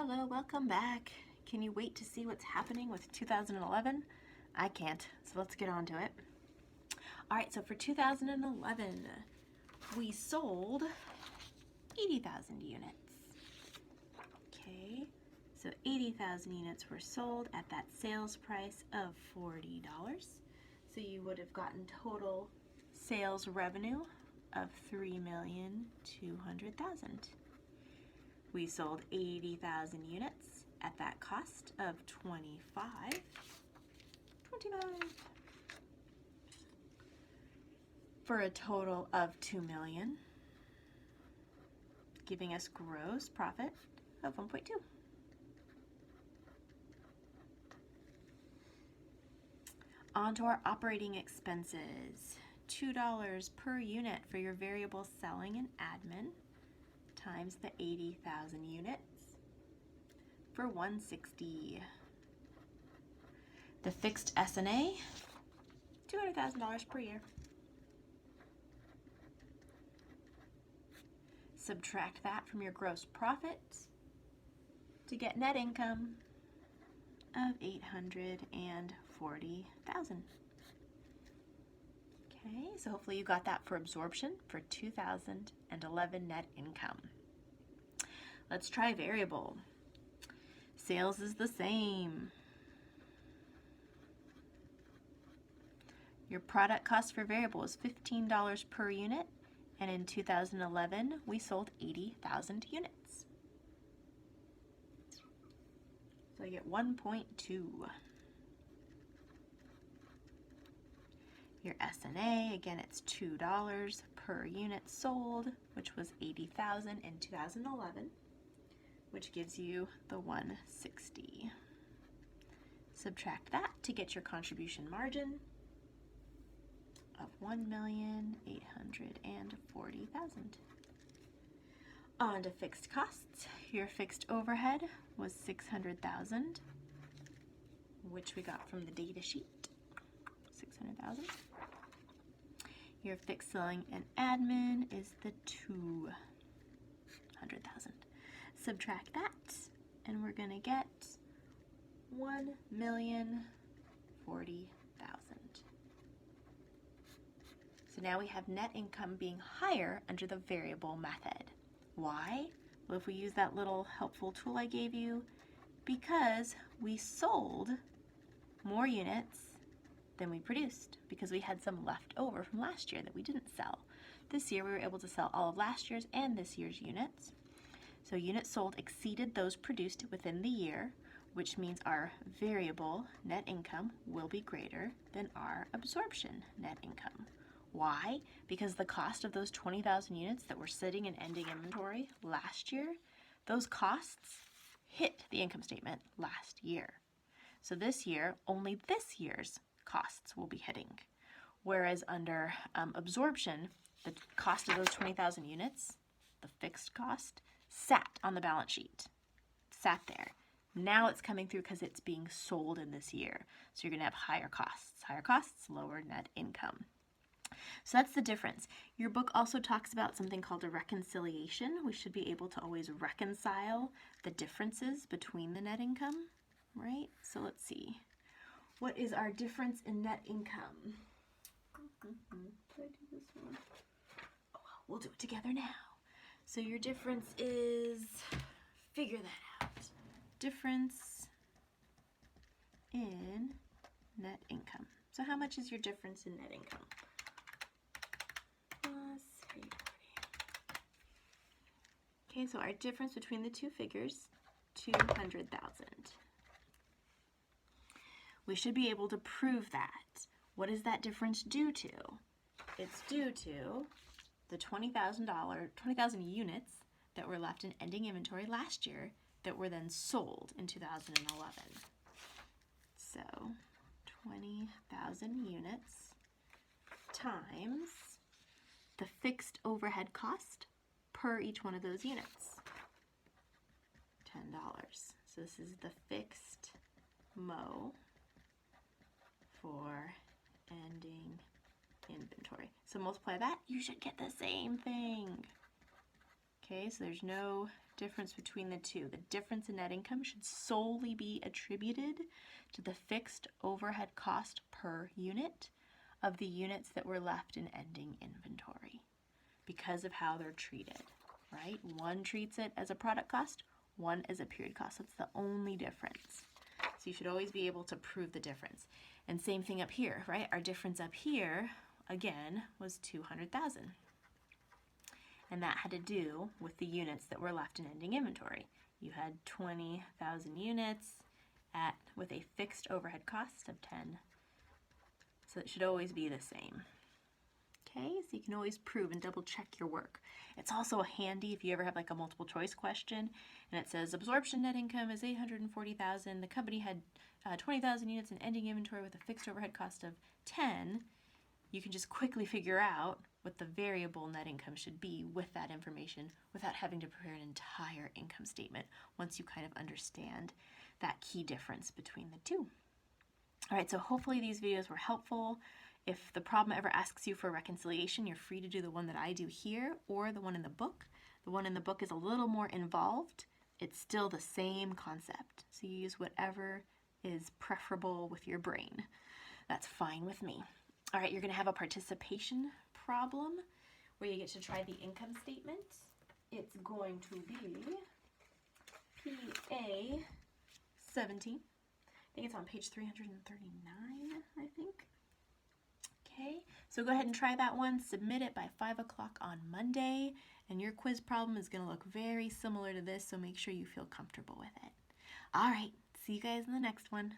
Hello, welcome back. Can you wait to see what's happening with 2011? I can't, so let's get on to it. All right, so for 2011, we sold 80,000 units. Okay, so 80,000 units were sold at that sales price of $40. So you would have gotten total sales revenue of $3,200,000. We sold 80,000 units at that cost of $25. For a total of $2 million, giving us gross profit of 1.2. On to our operating expenses. $2 per unit for your variable selling and admin times the 80,000 units for $160. The fixed S&A, $200,000 per year. Subtract that from your gross profit to get net income of $840,000. Okay, so hopefully you got that for absorption for 2011 net income. Let's try variable. Sales is the same. Your product cost for variable is $15 per unit, and in 2011 we sold 80,000 units. So I get 1.2. Your S&A, again, it's $2 per unit sold, which was 80,000 in 2011, which gives you the 160. Subtract that to get your contribution margin of $1,840,000. On to fixed costs. Your fixed overhead was $600,000, which we got from the data sheet. $600,000. Your fixed selling and admin is the $200,000. Subtract that, and we're gonna get $1,040,000. So now we have net income being higher under the variable method. Why? Well, if we use that little helpful tool I gave you, because we sold more units than we produced, because we had some left over from last year that we didn't sell. This year we were able to sell all of last year's and this year's units. So units sold exceeded those produced within the year, which means our variable net income will be greater than our absorption net income. Why? Because the cost of those 20,000 units that were sitting in ending inventory last year, those costs hit the income statement last year. So this year, only this year's costs will be hitting. Whereas under absorption, the cost of those 20,000 units, the fixed cost, sat on the balance sheet, sat there. Now it's coming through because it's being sold in this year. So you're gonna have higher costs, lower net income. So that's the difference. Your book also talks about something called a reconciliation. We should be able to always reconcile the differences between the net income, right? So let's see. What is our difference in net income? Did I do this one? Oh, well, we'll do it together now. So your difference is, figure that out. Difference in net income. So how much is your difference in net income? Plus 840. Okay, so our difference between the two figures, 200,000. We should be able to prove that. What is that difference due to? It's due to the $20,000 units that were left in ending inventory last year that were then sold in 2011. So 20,000 units times the fixed overhead cost per each one of those units, $10. So this is the fixed MO for ending inventory. So multiply that, you should get the same thing. Okay, so there's no difference between the two. The difference in net income should solely be attributed to the fixed overhead cost per unit of the units that were left in ending inventory because of how they're treated, right? One treats it as a product cost, one as a period cost. That's the only difference. So you should always be able to prove the difference. And same thing up here, right? Our difference up here, again, was 200,000. And that had to do with the units that were left in ending inventory. You had 20,000 units with a fixed overhead cost of 10. So it should always be the same. Okay, so you can always prove and double check your work. It's also handy if you ever have like a multiple choice question and it says absorption net income is 840,000. The company had 20,000 units in ending inventory with a fixed overhead cost of 10. You can just quickly figure out what the variable net income should be with that information without having to prepare an entire income statement once you kind of understand that key difference between the two. All right, so hopefully these videos were helpful. If the problem ever asks you for a reconciliation, you're free to do the one that I do here or the one in the book. The one in the book is a little more involved. It's still the same concept. So you use whatever is preferable with your brain. That's fine with me. All right, you're going to have a participation problem where you get to try the income statement. It's going to be PA 17. I think it's on page 339, I think. Okay, so go ahead and try that one. Submit it by 5 o'clock on Monday, and your quiz problem is going to look very similar to this, so make sure you feel comfortable with it. All right, see you guys in the next one.